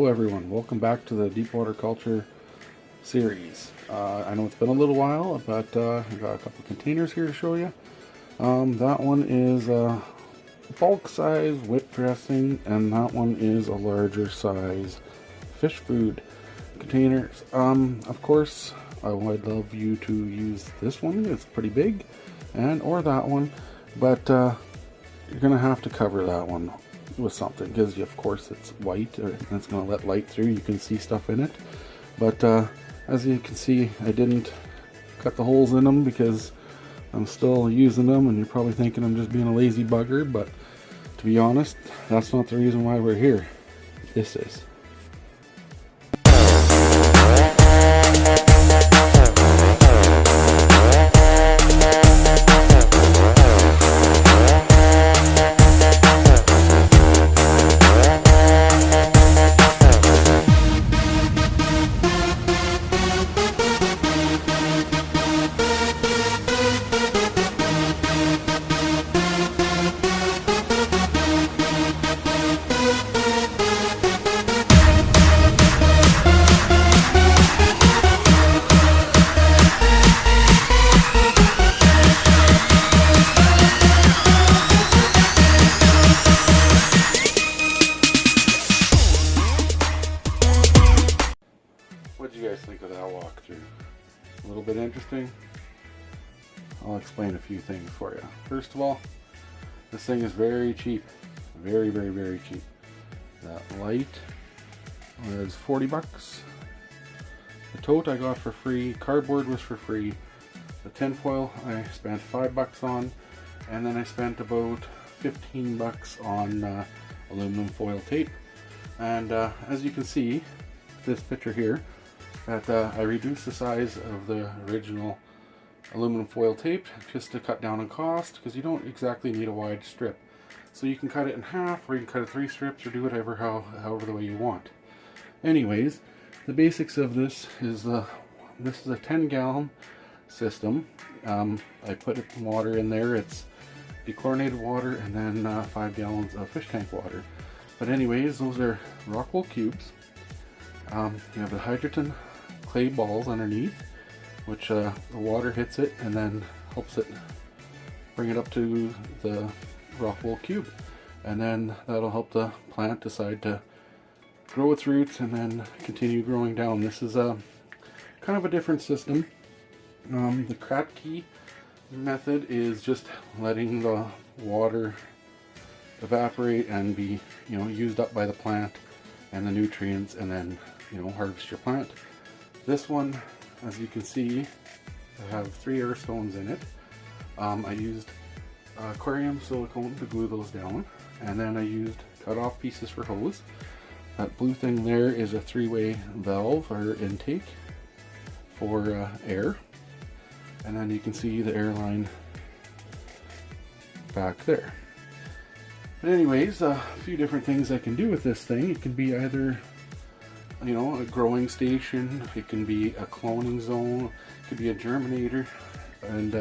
everyone, welcome back to the Deepwater Culture series. I know it's been a little while, but I've got a couple containers here to show you. That one is bulk size whip dressing, and that one is a larger size fish food containers. Of course, I would love you to use this one. It's pretty big, or that one, but you're gonna have to cover that one with something because of course it's white and it's going to let light through. You can see stuff in it, but as you can see, I didn't cut the holes in them because I'm still using them, and you're probably thinking I'm just being a lazy bugger, but to be honest, that's not the reason why we're here. This is. What did you guys think of that walkthrough? A little bit interesting? I'll explain a few things for you. First of all, this thing is very cheap. Very, very, very cheap. That light was 40 bucks. The tote I got for free. Cardboard was for free. The tinfoil I spent 5 bucks on. And then I spent about 15 bucks on aluminum foil tape. And as you can see, this picture here, that I reduced the size of the original aluminum foil tape just to cut down on cost, because you don't exactly need a wide strip. So you can cut it in half, or you can cut it 3 strips, or do whatever, however the way you want. Anyways, the basics of this is this is a 10-gallon system. I put water in there. It's dechlorinated water, and then 5 gallons of fish tank water. But anyways, those are Rockwool cubes. You have the hydrogen clay balls underneath, which the water hits it and then helps it bring it up to the Rockwool cube, and then that'll help the plant decide to grow its roots and then continue growing down. This is a kind of a different system. The Kratky method is just letting the water evaporate and be used up by the plant and the nutrients, and then harvest your plant. This one, as you can see, I have 3 air stones in it. I used aquarium silicone to glue those down, and then I used cut off pieces for hose. That blue thing there is a 3-way valve or intake for air, and then you can see the air line back there. But anyways, a few different things I can do with this thing. It can be either a growing station, it can be a cloning zone, it could be a germinator, and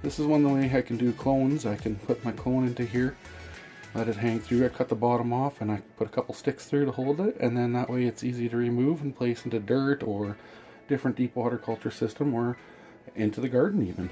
this is one way I can do clones. I can put my clone into here, let it hang through. I cut the bottom off and I put a couple sticks through to hold it, and then that way it's easy to remove and place into dirt or different deep water culture system, or into the garden even.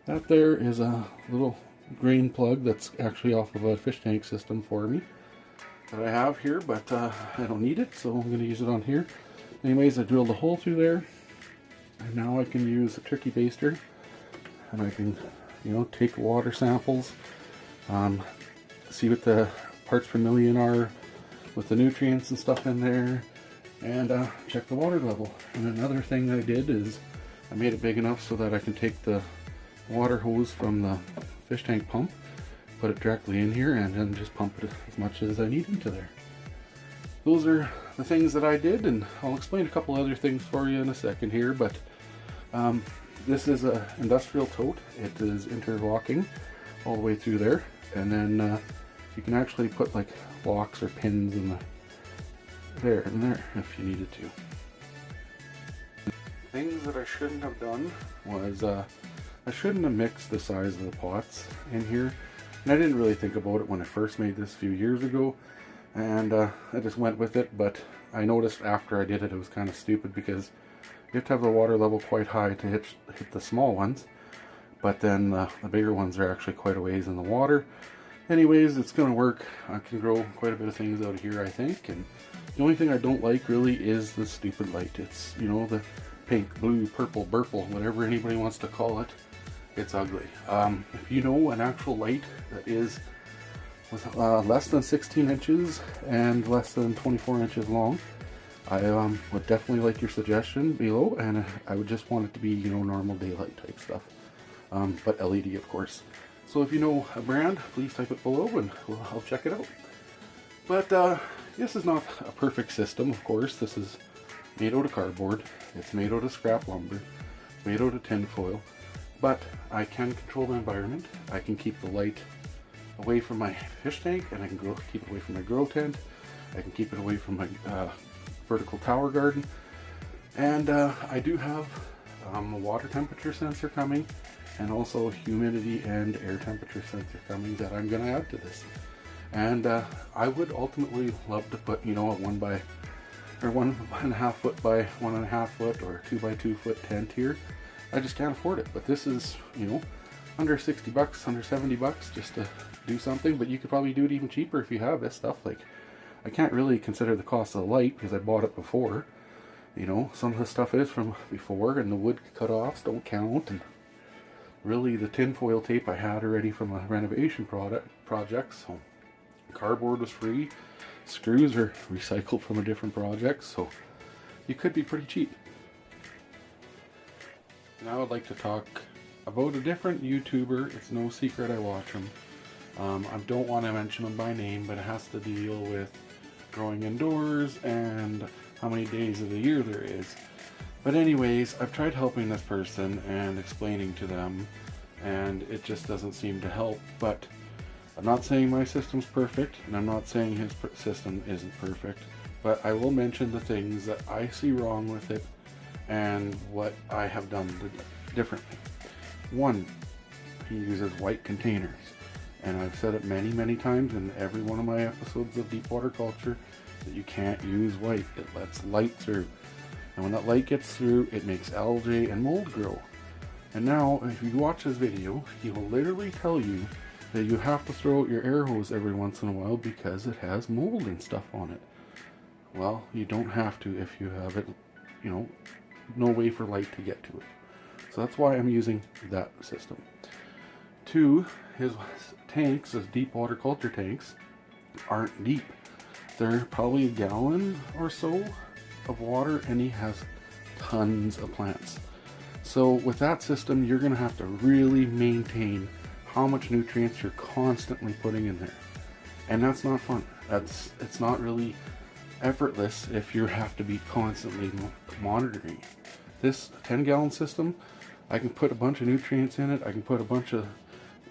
That there is a little grain plug that's actually off of a fish tank system for me that I have here, but I don't need it, so I'm going to use it on here. Anyways, I drilled a hole through there, and now I can use a turkey baster, and I can take water samples, see what the parts per million are with the nutrients and stuff in there, and check the water level. And another thing I did is I made it big enough so that I can take the water hose from the fish tank pump, put it directly in here, and then just pump it as much as I need into there. Those are the things that I did, and I'll explain a couple other things for you in a second here, but this is an industrial tote. It is interlocking all the way through there, and then you can actually put like locks or pins in there and there if you needed to. Things that I shouldn't have done was I shouldn't have mixed the size of the pots in here. And I didn't really think about it when I first made this a few years ago, and I just went with it. But I noticed after I did it, it was kind of stupid because you have to have the water level quite high to hit the small ones, but then the bigger ones are actually quite a ways in the water. Anyways, it's gonna work. I can grow quite a bit of things out of here, I think. And the only thing I don't like really is the stupid light. It's, you know, the pink, blue, purple, purple, whatever anybody wants to call it. It's ugly. If you know an actual light that is with less than 16 inches and less than 24 inches long, I would definitely like your suggestion below, and I would just want it to be, you know, normal daylight type stuff, but LED, of course. So if you know a brand, please type it below and I'll check it out. But this is not a perfect system, of course. This is made out of cardboard. It's made out of scrap lumber. It's made out of tin foil. But I can control the environment. I can keep the light away from my fish tank, and I can keep it away from my grow tent. I can keep it away from my vertical tower garden. And I do have a water temperature sensor coming, and also humidity and air temperature sensor coming that I'm going to add to this. And I would ultimately love to put, you know, a 1.5 foot by 1.5 foot or 2 by 2 foot tent here. I just can't afford it. But this is, you know, under 60 bucks, under 70 bucks just to do something. But you could probably do it even cheaper if you have this stuff. Like, I can't really consider the cost of the light because I bought it before. You know, some of the stuff is from before, and the wood cut-offs don't count. And really, the tinfoil tape I had already from a renovation project, so cardboard was free. Screws are recycled from a different project, so you could be pretty cheap. Now I'd like to talk about a different YouTuber. It's no secret I watch him. I don't want to mention him by name, but it has to deal with growing indoors and how many days of the year there is. But anyways, I've tried helping this person and explaining to them, and it just doesn't seem to help. But I'm not saying my system's perfect, and I'm not saying his system isn't perfect, but I will mention the things that I see wrong with it and what I have done differently. One, he uses white containers, and I've said it many times in every one of my episodes of Deepwater Culture that you can't use white. It lets light through, and when that light gets through, it makes algae and mold grow. And now, if you watch this video, he will literally tell you that you have to throw out your air hose every once in a while because it has mold and stuff on it. Well, you don't have to if you have it, you know, no way for light to get to it. So that's why I'm using that system. Two, his tanks, his deep water culture tanks, aren't deep. They're probably a gallon or so of water, and he has tons of plants. So with that system, you're going to have to really maintain how much nutrients you're constantly putting in there. And that's not fun. It's not really effortless if you have to be constantly monitoring. This 10-gallon system, I can put a bunch of nutrients in it. I can put a bunch of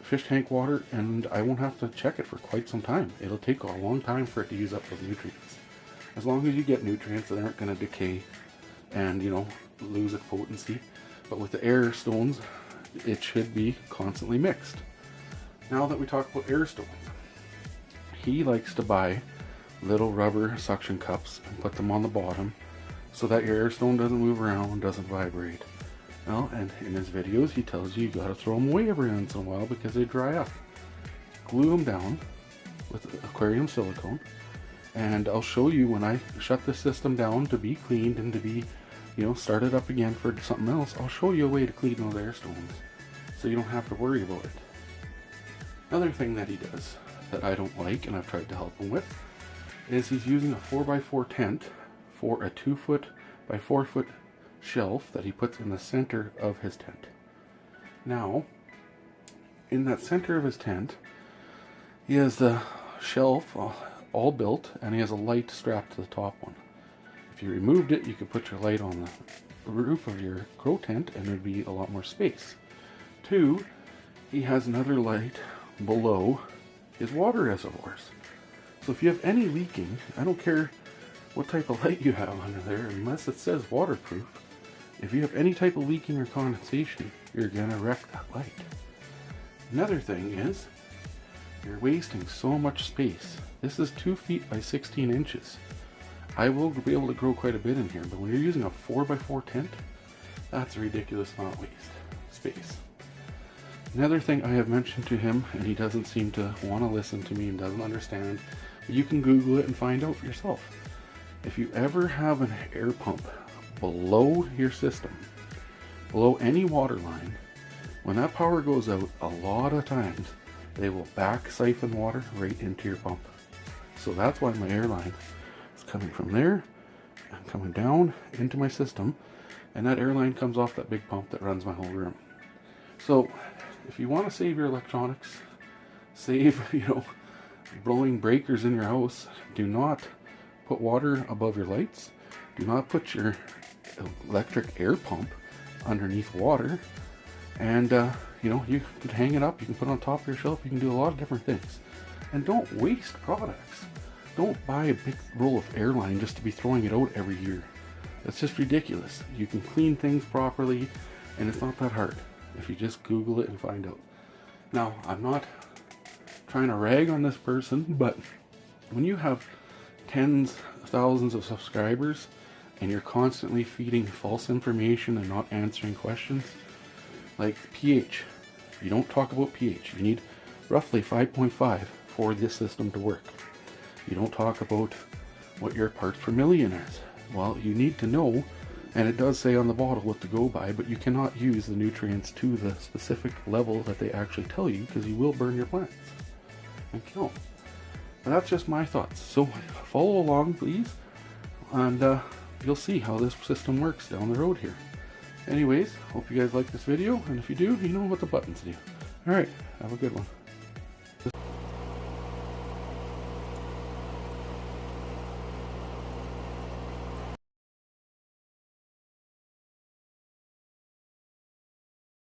fish tank water, and I won't have to check it for quite some time. It'll take a long time for it to use up those nutrients. As long as you get nutrients that aren't going to decay and, you know, lose its potency. But with the air stones, it should be constantly mixed. Now that we talk about air stones, he likes to buy little rubber suction cups and put them on the bottom so that your air stone doesn't move around and doesn't vibrate. Well, and in his videos, he tells you gotta throw them away every once in a while because they dry up. Glue them down with aquarium silicone, and I'll show you when I shut the system down to be cleaned and to be, you know, started up again for something else. I'll show you a way to clean those air stones so you don't have to worry about it. Another thing that he does that I don't like, and I've tried to help him with, is he's using a 4x4 tent for a 2 foot by 4 foot shelf that he puts in the center of his tent. Now, in that center of his tent, he has the shelf all built, and he has a light strapped to the top one. If you removed it, you could put your light on the roof of your grow tent, and there'd be a lot more space. Two, he has another light below his water reservoirs. So if you have any leaking, I don't care what type of light you have under there, unless it says waterproof, if you have any type of leaking or condensation, you're gonna wreck that light. Another thing is, You're wasting so much space. This is 2 feet by 16 inches. I will be able to grow quite a bit in here, but when you're using a 4x4 tent, that's a ridiculous amount of space. Another thing I have mentioned to him, and he doesn't seem to want to listen to me and doesn't understand, but you can Google it and find out for yourself. If you ever have an air pump below your system, below any water line, when that power goes out, a lot of times they will back siphon water right into your pump. So that's why my air line is coming from there and coming down into my system, and that air line comes off that big pump that runs my whole room. So if you want to save your electronics, save, blowing breakers in your house, do not put water above your lights. Do not put your electric air pump underneath water. And, you could hang it up, you can put it on top of your shelf, you can do a lot of different things. And don't waste products. Don't buy a big roll of airline just to be throwing it out every year. That's just ridiculous. You can clean things properly, and it's not that hard if you just Google it and find out. Now, I'm not trying to rag on this person, but when you have tens of thousands of subscribers and you're constantly feeding false information and not answering questions, like pH, you don't talk about pH. You need roughly 5.5 for this system to work. You don't talk about what your parts per million is. Well, you need to know, and it does say on the bottle what to go by, but you cannot use the nutrients to the specific level that they actually tell you, because you will burn your plants and kill them. And that's just my thoughts. So follow along, please, and you'll see how this system works down the road here. Anyways, hope you guys like this video, and if you do, you know what the buttons do. Alright, have a good one.